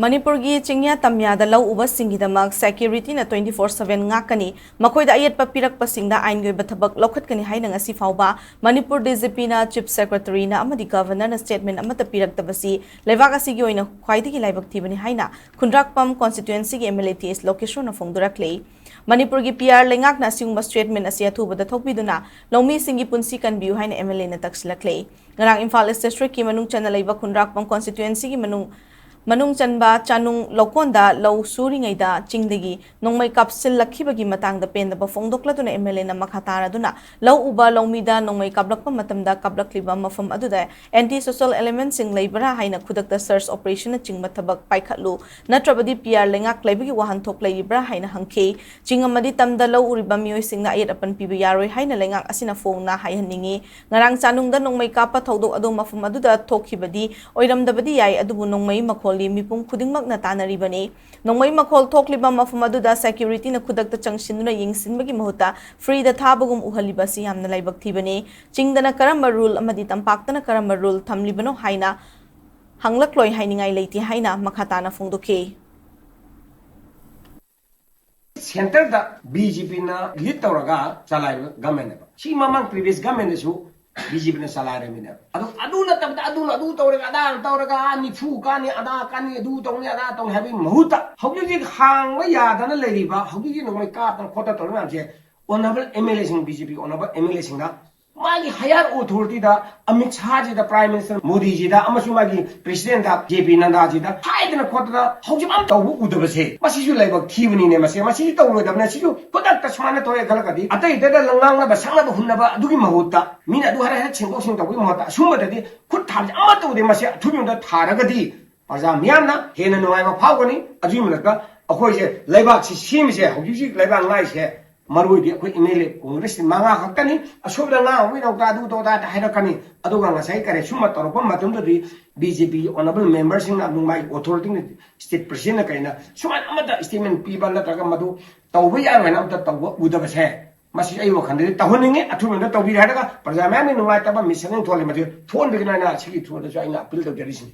Manipur gi chingya tamya da lau uba Gidamak security na 24/7 ngakani makoi da ayat papirak pasingda ain goi bathabak lokhat kani haina ngasi fauba Manipur DGP na chief secretary na amadi governor na statement Amatta Piraktabasi Laibak asigi oina khwaidigi Laibak Thibani haina Khundrakpam constituency gi MLA TS Lokeshor na phongdurakle Manipur gi PR lengak na singba statement asia thubada thokbiduna lomi singi punsi kanbiu haina MLA na takslakle ngarang Imphal district ki manung chana Laibak Khundrakpam constituency gi Manung Chanba Chanung Lokonda Low Suringaida Chingdegi Nongmai Kapsil Lakibagi Matang the Pen the Bafongdoklatuna MLA na Makhatara Duna Low Uba Lomida Nongmai Kablakpa Matamda Kablakliba Mafam Aduda anti-social elements in Labora Haina Kudak the search operation at Chingmatabak Paikatlu Natrabadi PR Lengak Labigi Wahan Tok Labra Haina Hanke Chingamadi Tamda Low Uribamio sing na ayat upon Pibiyaro Haina Lengak Asina Fong na Hayaningi Narang Sanung the Nongmai Kapa Todo Ado Mafam Aduda Tokibadi Oiram Dabadi Yai Adubu Nongmai Makol Mipung Kudingmak na tanaribani Nongmai Makol Tokliba Mafamaduda security na kudak the Changshinuna Yingsinbagi Mahuta free the Tabagum Uhalibasi Ham na Laibak Thibani Chingdana Karamba rule Amadi Tampakta na Karamba rule Tamlibano Haina Hanglakloy Hainingai Lati Haina Makhatana Fongdoke Center da BJP na lead tawraga salai government ba si mamang previous government su BJP na salari mina adu na tabda adu tawraga ni fu kani ada kani adu tawni ada taw habi mahuta hawji hang ma ya dana lei ba hawji no mai ka tan khota tawna je honorable MLA sing BJP honorable MLA sing da magi higher authority da Amit Shah ji da prime minister Modi ji da amasu magi president da JP Nanda ji da haidana khota da hawji am taw udabase masi ju Laibak Thibani ne masi taw lo da na si ju kodak ta smana to e galakadi atai da langang na ba sangna ba hunna ba adugi mahuta mina du hara chengdo sing taw mahuta sumba da di khut tham amma taw de masi thubim da tharagadi paja miyam na hena no ai ba phawgani aju minaka akhoi je Laibak si sim je hawji Laibak ngai se Marui di akoi email Congress manga hakani asubra nga wi no ta du to da harakani aduga nga sai kare suma torop matum di BJP honorable members na numai authority state president kaina suma amada statement pi ban la taga madu tawbi ya na amta taw udaba se masi ai wa khande tahoninge athu na tawbi hadaga parjama mi numai taba mission thole madu phone bigna na chi thu da sai na appeal to garisi